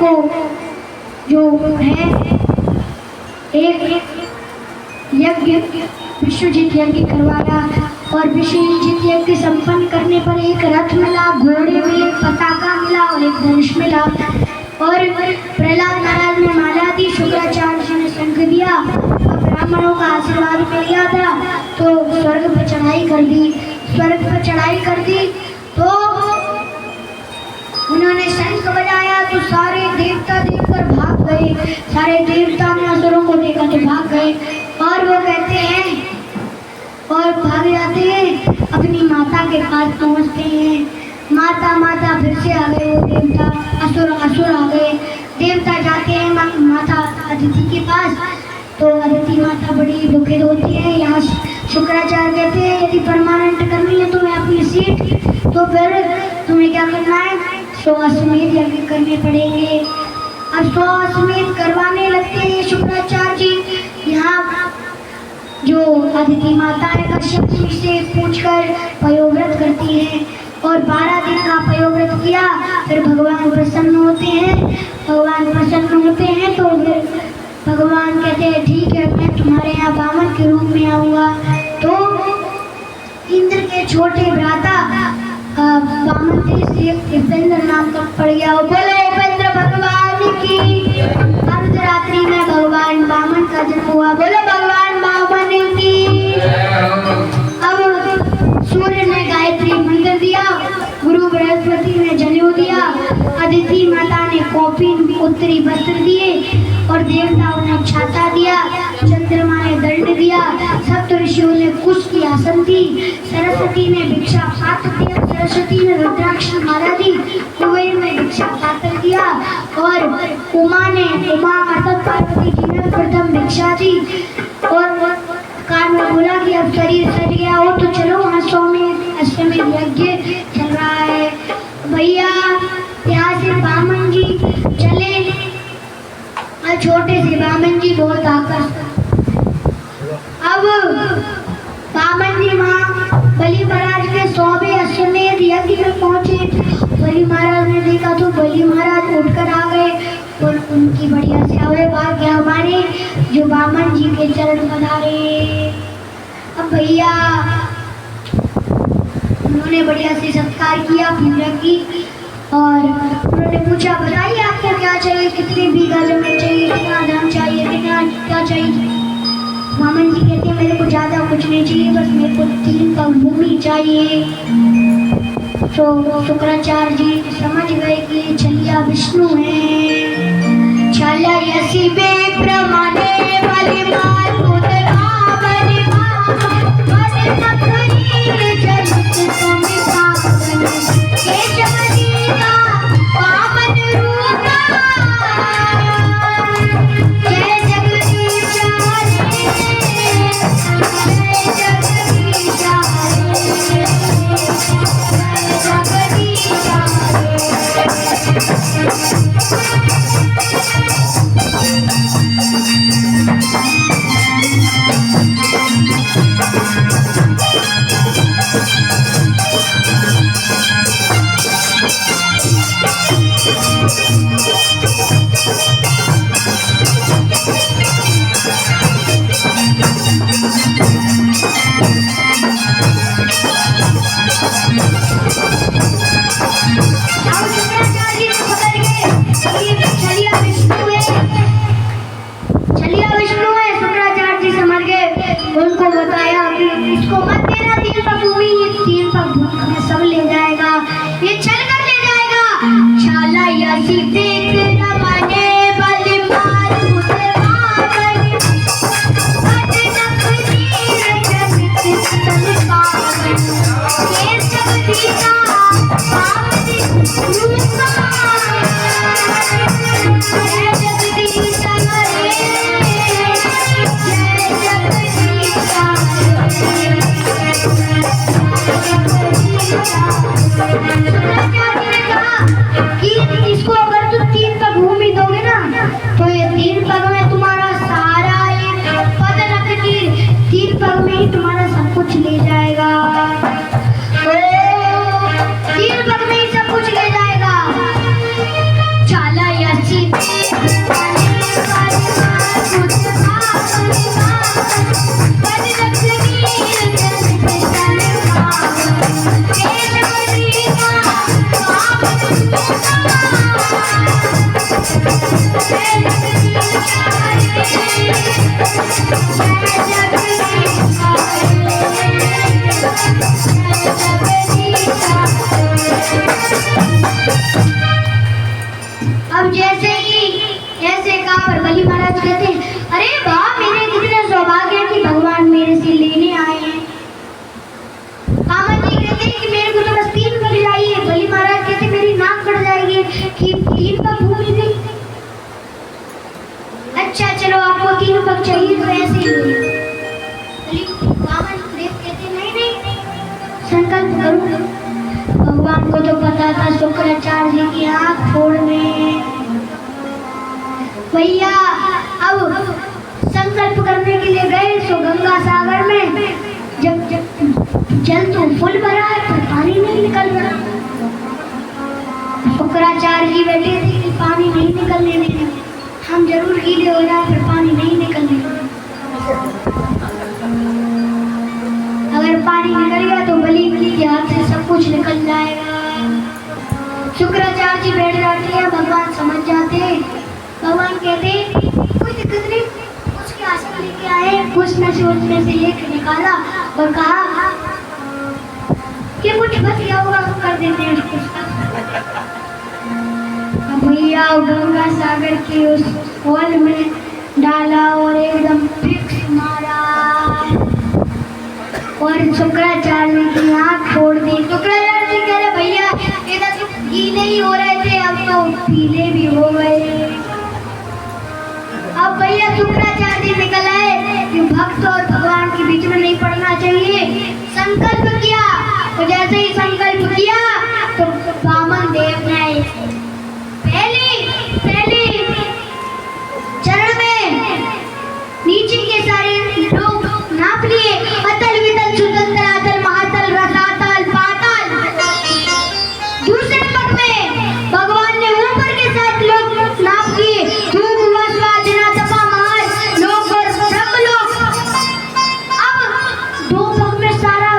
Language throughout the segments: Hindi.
को जो है एक यज्ञ विश्वजीत यज्ञ करवाया और विश्वजीत यज्ञ संपन्न करने पर एक रथ मिला, घोड़े मिले, पताका मिला और एक धनुष मिला। और प्रहलाद महाराज ने माला दी, शुक्राचार्य जी ने शंख दिया और ब्राह्मणों का आशीर्वाद मिल गया था तो स्वर्ग पर चढ़ाई कर दी। स्वर्ग पर चढ़ाई कर दी तो उन्होंने शंख बजाया तो सारे देवता देखकर भाग गए। सारे देवता ने असुरों को देखा तो भाग गए और वो कहते हैं और भाग जाते हैं, अपनी माता के पास पहुंचते हैं। माता माता फिर से आ गए वो देवता, असुर आ गए। देवता जाते हैं माता अदिति के पास तो अदिति माता बड़ी दुखित होती है। यहाँ शुक्राचार्य कहते हैं यदि परमानेंट करनी है तुम्हें अपनी सीट तो फिर तुम्हें क्या करना है, 100 अश्वमेध यज्ञ करने पड़ेंगे। अब 100 अश्वमेध करवाने लगते हैं शुक्राचार्य जी। यहाँ जो अदिति माता है कश्यप जी से पूछकर पयोव्रत करती है और 12 दिन का पयोव्रत किया। फिर भगवान प्रसन्न होते हैं। भगवान प्रसन्न होते हैं तो फिर भगवान कहते हैं ठीक है मैं तुम्हारे यहाँ वामन के रूप में आऊँगा। तो इंद्र के छोटे भ्राता वामन देश से उपेंद्र नाम का पड़ गया। बोलो उपेंद्र भगवान की। अर्धरात्रि में भगवान वामन का जन्म हुआ। बोलो भगवान वामन की। अब सूर्य ने गायत्री मंत्र दिया, गुरु बृहस्पति ने जनेऊ दिया, अदिति माता ने कौपीन उत्तरी वस्त्र दिए और देवताओं ने छाता दिया, चंद्रमा ने दंड दिया, सप्त ऋषियों ने कुश की आसन दी, सरस्वती ने भिक्षा पात्र दिया, सरस्वती ने रुद्राक्ष माला दी, कुबेर ने भिक्षा पात्र दिया और उमा अर्थात पार्वती जी ने प्रथम भिक्षा दी। और कान में बोला कि अब शरीर सज गया हो तो चलो वहाँ अश्वमेध यज्ञ चल रहा है। भैया यहाँ से वामन जी चले, छोटे से वामन जी बहुत आकर्षक। अब वामन जी वहाँ बलि महाराज के 100वें अश्वमेध यज्ञ में पहुंचे। बलि महाराज ने देखा तो बलि महाराज उठकर आ गए और उनकी बढ़िया से आवे भाग्य हमारे जो वामन जी के चरण पधारे। अब भैया उन्होंने बढ़िया से सत्कार किया, पूजा की और उन्होंने पूछा बताइए आपको क्या चाहिए, कितने बीघा जमीन चाहिए, कितना धन चाहिए, कितना क्या चाहिए। वामन जी कहते हैं मेरे को ज़्यादा कुछ नहीं चाहिए, बस मेरे को 3 पग भूमि चाहिए। तो शुक्राचार्य जी समझ गए कि छलिया विष्णु है। छलिया यसी बे प्रमाणे वाली मार उदरा बनी मार बने नखरी में जलित कमी पावन के जगदी का पावन रूप जय जगदीश हरे जय जगदीश हरे जगदीश उनको बताया कि इसको मत देना 3 पग भूमि, ये 3 पग भूमि सब ले जाएगा, ये चल कर ले जाएगा। शाला यसी बेत रमाने वाली मार उदरा बनी बने नखरी में जलित कमी पावन के जगदी का पावन रूप जय जगदीश हरे जय जगदीश कि इसको अगर तू अब जैसे ही ऐसे कहा पर बलि महाराज कहते हैं, अरे वाह, मेरे कितने सौभाग्य है कि भगवान मेरे से लेने आए हैं। कामत जी कहते हैं कि मेरे को तो बस 3 पग चाहिए। बलि महाराज कहते मेरी नाक कट जाएगी कि 3 पग भूल गई। अच्छा चलो, आपको 3 पग चाहिए तो ऐसे ही कामत देव कहते नहीं नहीं, संकल्प करो। भगवान को तो पता था शुक्राचार्य की आंख फोड़ने भैया। अब संकल्प करने के लिए गए तो गंगा सागर में जब जल तो फुल भरा है पर पानी नहीं निकल रहा। शुक्राचार्य जी बैठे थे कि पानी नहीं निकलने देना, हम जरूर गीले हो जाए पर पानी नहीं निकलने देना। अगर पानी निकल गया तो बलि के हाथ से सब कुछ निकल जाएगा। शुक्राचार्य जी बैठ जाते हैं, भगवान समझ जाते हैं। भगवान कहते कोई दिक्कत नहीं, उसके आसन लेके आए, कुछ न सोचने से लेकर निकाला और कहा कि कुछ बच गया होगा हम कर देते हैं उसको। भैया गंगा सागर के उस होल में डाला और एकदम फिक्स मारा और शुक्राचार्य की आंख फोड़ दी। शुक्राचार्य जी कह रहे भैया इधर तो गीले ही हो रहे थे, अब तो पीले भी हो गए। अब भैया शुक्राचार्य जी निकल आए कि भक्त और भगवान के बीच में नहीं पड़ना चाहिए। संकल्प किया और जैसे ही संकल्प किया तो वामन देव ने पहले चरण में नीचे के सारे लोग नाप लिए, अतल वितल सुतल तलातल महातल रसातल पाताल। दूसरे पग में भगवान ने ऊपर के 7 लोग नाप किए, धूप वस्वा जना तपा महार लोग और सब लोग। अब 2 पग में सारा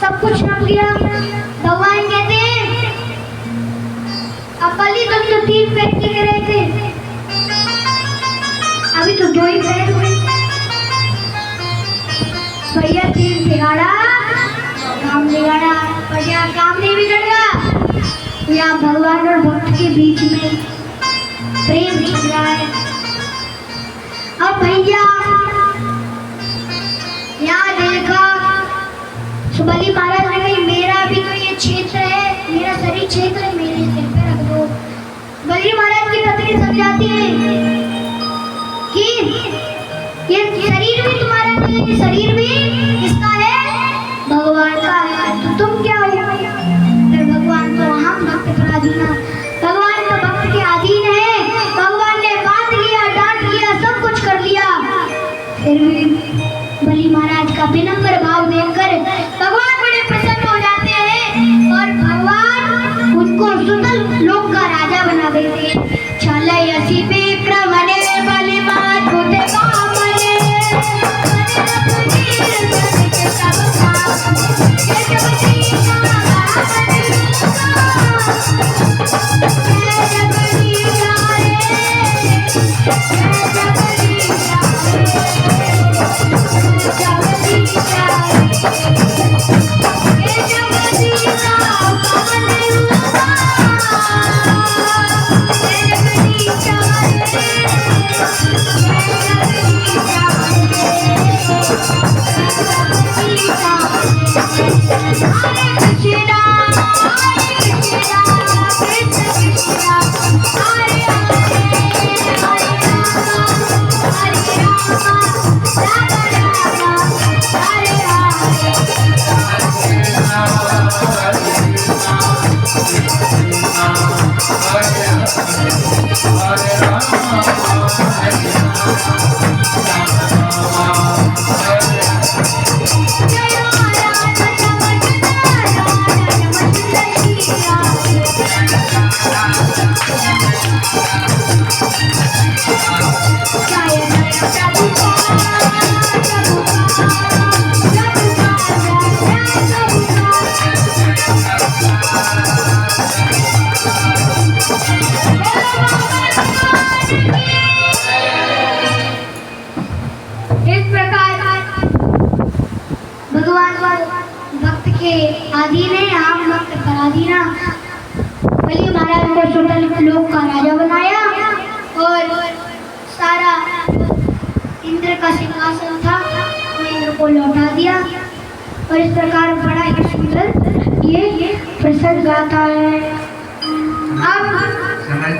सब कुछ नाप लिया। भगवान कहते हैं अब बलि तुम तो 3 पैर टिक रहे थे, अभी तो 2 ही पैर हुए। भैया 3 बिगाड़ा काम बिगाड़ा, पर यहाँ काम नहीं बिगड़ेगा। यहाँ भगवान और भक्त के बीच में प्रेम चल रहा है। अब भैया यहाँ देखा बलि महाराज ने कही मेरा भी तो ये क्षेत्र है, मेरा शरीर क्षेत्र है, मेरे सिर पे रख दो। बलि महाराज की पत्नी समझाती है कि ये शरीर भी तुम्हारा नहीं, ये शरीर भी किसका है? भगवान का है। तो तुम क्या हो? फिर भगवान तो हम भक्त पर अधीन, भगवान तो भक्त के अधीन है। भगवान ने बात लिया, डांट लिया, सब कुछ कर लिया, फिर भी बलि महाराज का विनम्र भाव देखकर भगवान बड़े प्रसन्न हो जाते हैं और भगवान उनको सुतल लोक का राजा बना देते हैं। चले यसी विक्रमणे बलि महाराज होते कामने भगवान भक्त के अधीन है, आम भक्त पराधीन। बलि महाराज को सुतल लोक का राजा बनाया और सारा इंद्र का सिंहासन था वो इंद्र को लौटा दिया। और इस प्रकार बड़ा ही सुंदर ये प्रसंग गाता है। अब